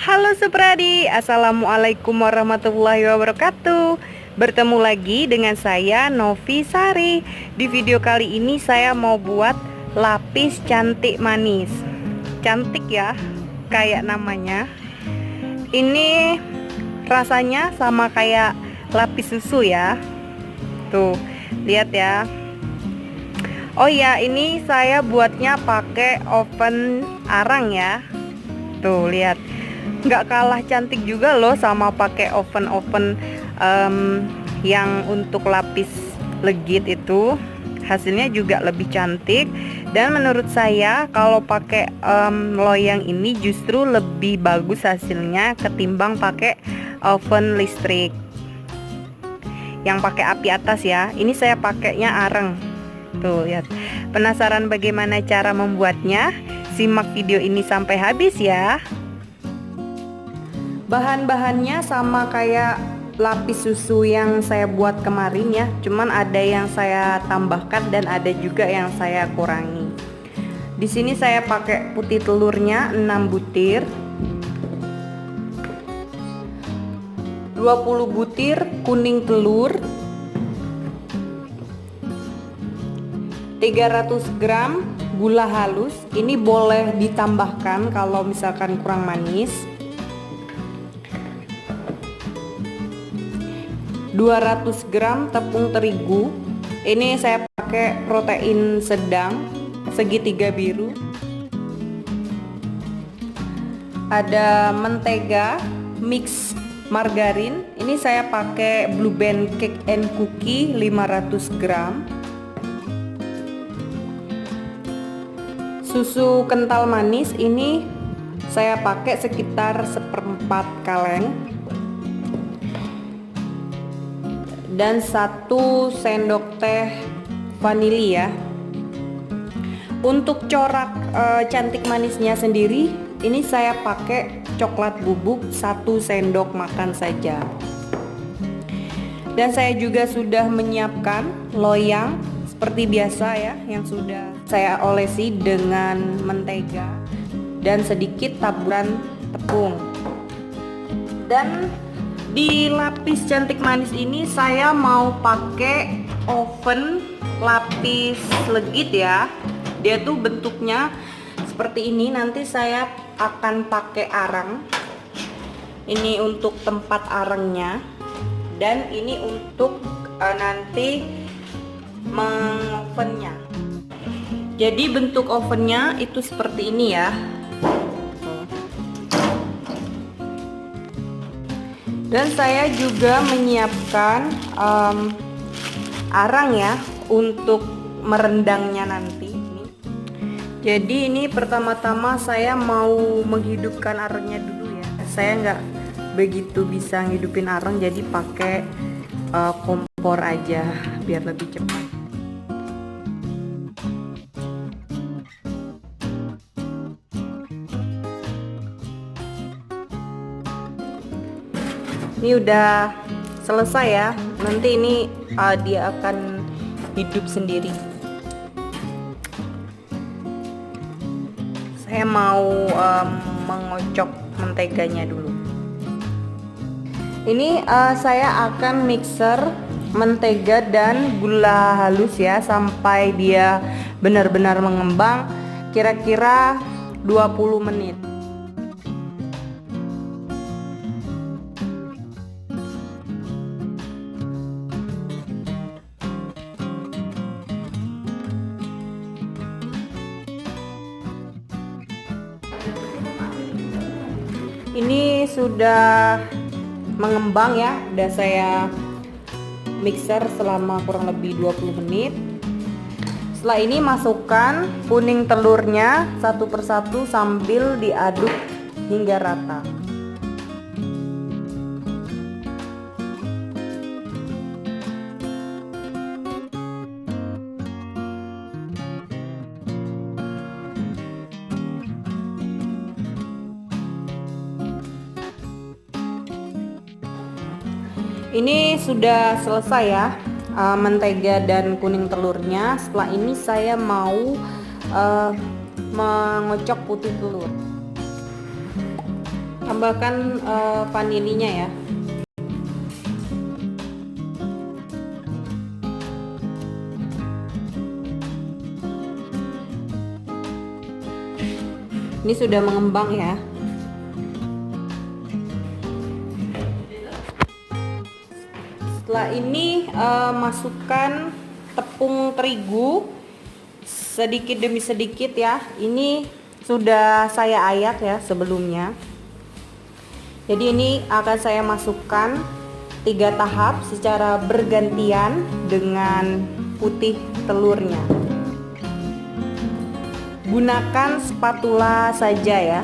Halo Supradi, Assalamualaikum warahmatullahi wabarakatuh. Bertemu lagi dengan saya Novi Sari. Di video kali ini saya mau buat lapis cantik manis. Cantik ya, kayak namanya. Ini rasanya sama kayak lapis susu ya. Tuh, lihat ya. Oh ya, ini saya buatnya pakai oven arang ya. Tuh, lihat. Nggak kalah cantik juga loh sama pakai oven yang untuk lapis legit itu. Hasilnya juga lebih cantik. Dan menurut saya kalau pakai loyang ini justru lebih bagus hasilnya ketimbang pakai oven listrik yang pakai api atas ya. Ini saya pakainya areng. Tuh lihat. Penasaran bagaimana cara membuatnya? Simak video ini sampai habis ya. Bahan-bahannya sama kayak lapis susu yang saya buat kemarin ya, cuman ada yang saya tambahkan dan ada juga yang saya kurangi. Di sini saya pakai putih telurnya 6 butir, 20 butir kuning telur, 300 gram gula halus. Ini boleh ditambahkan kalau misalkan kurang manis. 200 gram tepung terigu. Ini saya pakai protein sedang segitiga biru. Ada mentega mix margarin. Ini saya pakai Blue Band Cake and Cookie 500 gram. Susu kental manis ini saya pakai sekitar 1/4 kaleng. Dan 1 sendok teh vanili ya. Untuk corak cantik manisnya sendiri, ini saya pakai coklat bubuk 1 sendok makan saja. Dan saya juga sudah menyiapkan loyang seperti biasa ya, yang sudah saya olesi dengan mentega dan sedikit taburan tepung. Dan di lapis cantik manis ini saya mau pakai oven lapis legit ya. Dia tuh bentuknya seperti ini. Nanti saya akan pakai arang. Ini untuk tempat arangnya. Dan ini untuk nanti mengovennya. Jadi bentuk ovennya itu seperti ini ya. Dan saya juga menyiapkan arang ya untuk merendangnya nanti. Jadi ini pertama-tama saya mau menghidupkan arangnya dulu ya. Saya nggak begitu bisa ngidupin arang, jadi pakai kompor aja biar lebih cepat. Ini udah selesai ya. Nanti ini dia akan hidup sendiri. Saya mau mengocok menteganya dulu. Ini saya akan mixer mentega dan gula halus ya sampai dia benar-benar mengembang, kira-kira 20 menit. Ini sudah mengembang ya, udah saya mixer selama kurang lebih 20 menit. Setelah ini masukkan kuning telurnya satu persatu sambil diaduk hingga rata. Ini sudah selesai ya, mentega dan kuning telurnya. Setelah ini saya mau mengocok putih telur. Tambahkan vanilinya ya. Ini sudah mengembang ya. Setelah ini masukkan tepung terigu sedikit demi sedikit ya. Ini sudah saya ayak ya sebelumnya. Jadi ini akan saya masukkan 3 tahap secara bergantian dengan putih telurnya. Gunakan spatula saja ya.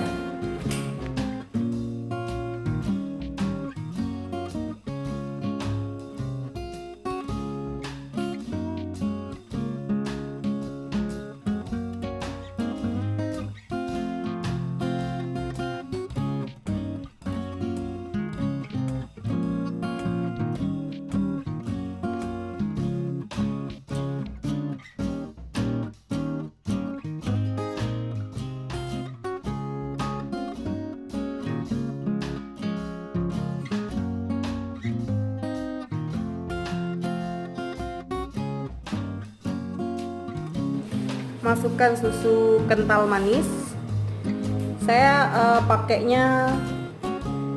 Masukkan susu kental manis. Saya pakainya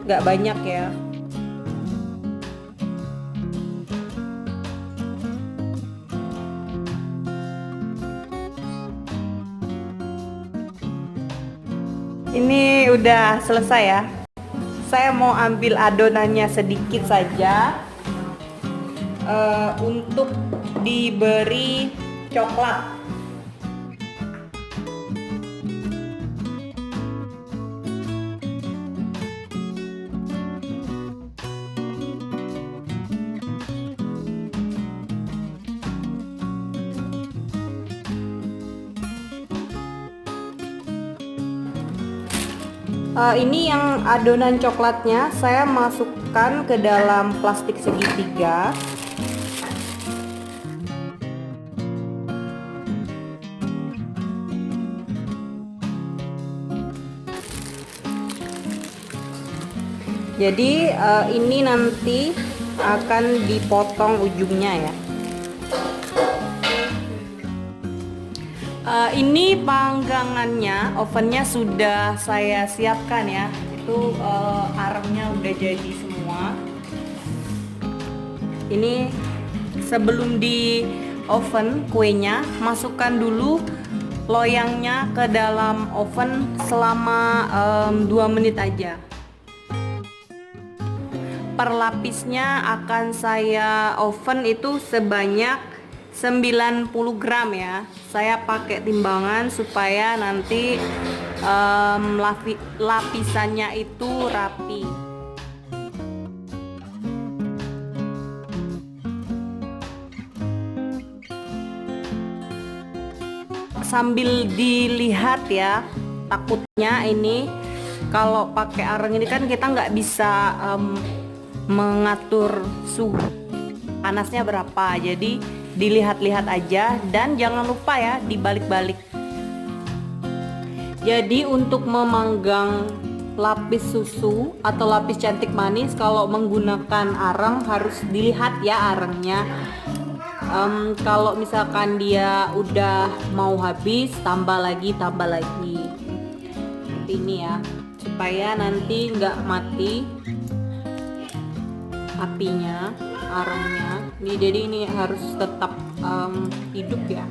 nggak banyak ya. Ini udah selesai ya. Saya mau ambil adonannya sedikit saja untuk diberi coklat. Ini yang adonan coklatnya saya masukkan ke dalam plastik segitiga. Jadi ini nanti akan dipotong ujungnya ya. Ini panggangannya, ovennya sudah saya siapkan ya. Itu arangnya udah jadi semua. Ini sebelum di oven kuenya, masukkan dulu loyangnya ke dalam oven selama 2 menit aja. Per lapisnya akan saya oven itu sebanyak 90 gram ya. Saya pakai timbangan supaya nanti lapisannya itu rapi. Sambil dilihat ya, takutnya ini kalau pakai areng ini kan kita nggak bisa mengatur suhu panasnya berapa, jadi dilihat-lihat aja dan jangan lupa ya dibalik-balik. Jadi untuk memanggang lapis susu atau lapis cantik manis, kalau menggunakan areng harus dilihat ya arengnya. Kalau misalkan dia udah mau habis, tambah lagi seperti ini ya, supaya nanti nggak mati apinya, arangnya. Jadi ini harus tetap hidup ya.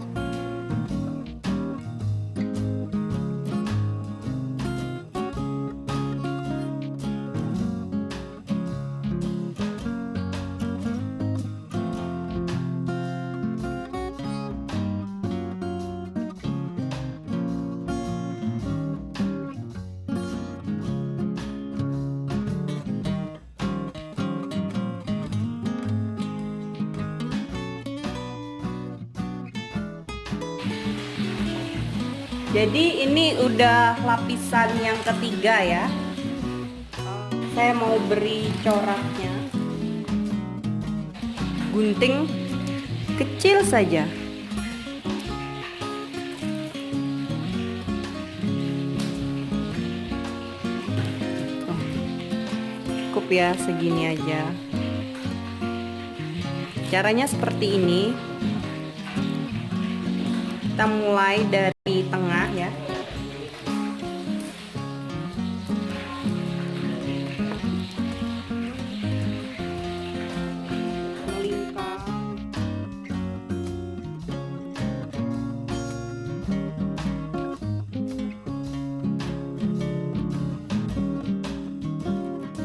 Jadi ini udah lapisan yang ketiga ya. Saya mau beri coraknya, gunting kecil saja. ya segini aja. Caranya seperti ini. Kita mulai dari tengah ya.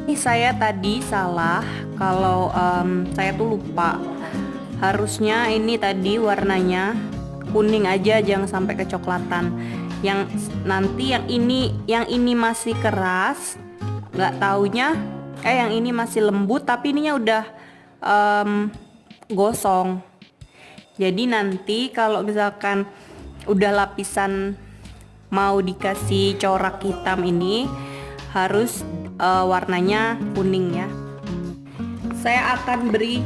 Ini saya tadi salah kalau saya tuh lupa. Harusnya ini tadi warnanya kuning aja, jangan sampai kecoklatan. Yang nanti yang ini masih keras, nggak taunya yang ini masih lembut tapi ininya udah gosong. Jadi nanti kalau misalkan udah lapisan mau dikasih corak hitam ini harus warnanya kuning ya. Saya akan beri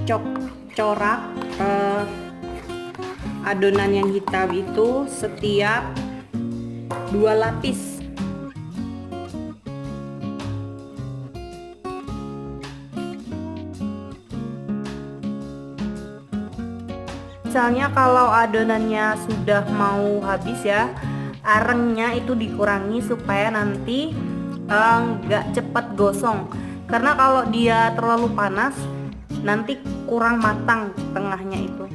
corak adonan yang hitam itu setiap 2 lapis. Misalnya kalau adonannya sudah mau habis ya, arengnya itu dikurangi supaya nanti nggak cepat gosong. Karena kalau dia terlalu panas nanti kurang matang tengahnya itu.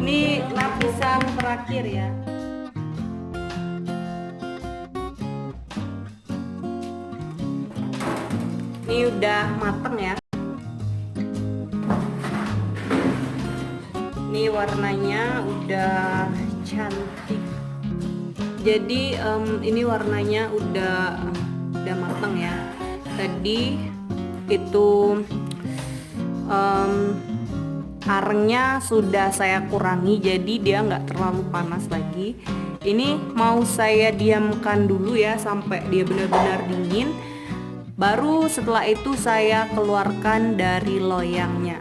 Ini lapisan terakhir ya. Ini udah mateng ya. Ini warnanya udah cantik. Jadi ini warnanya udah mateng ya. Tadi itu arengnya sudah saya kurangi, jadi dia nggak terlalu panas lagi. Ini mau saya diamkan dulu ya sampai dia benar-benar dingin. Baru setelah itu saya keluarkan dari loyangnya.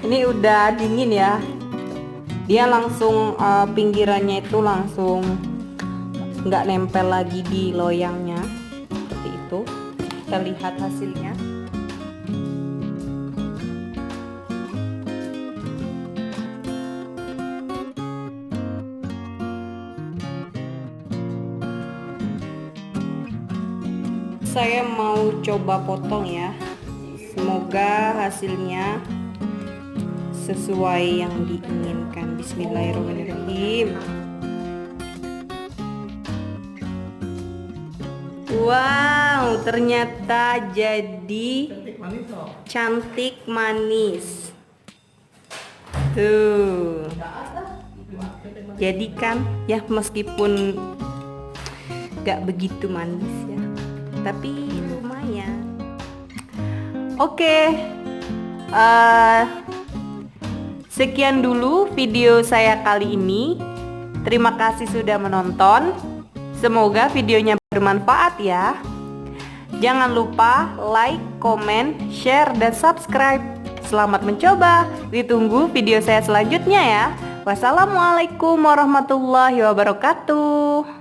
Ini udah dingin ya. Dia langsung pinggirannya itu langsung nggak nempel lagi di loyangnya seperti itu. Kita lihat hasilnya. Saya mau coba potong ya. Semoga hasilnya sesuai yang diinginkan. Bismillahirrahmanirrahim. Wow, ternyata jadi cantik manis. Tuh. Jadi kan ya meskipun gak begitu manis ya, tapi lumayan. Oke. Sekian dulu video saya kali ini. Terima kasih sudah menonton. Semoga videonya bermanfaat ya. Jangan lupa like, comment, share, dan subscribe. Selamat mencoba. Ditunggu video saya selanjutnya ya. Wassalamualaikum warahmatullahi wabarakatuh.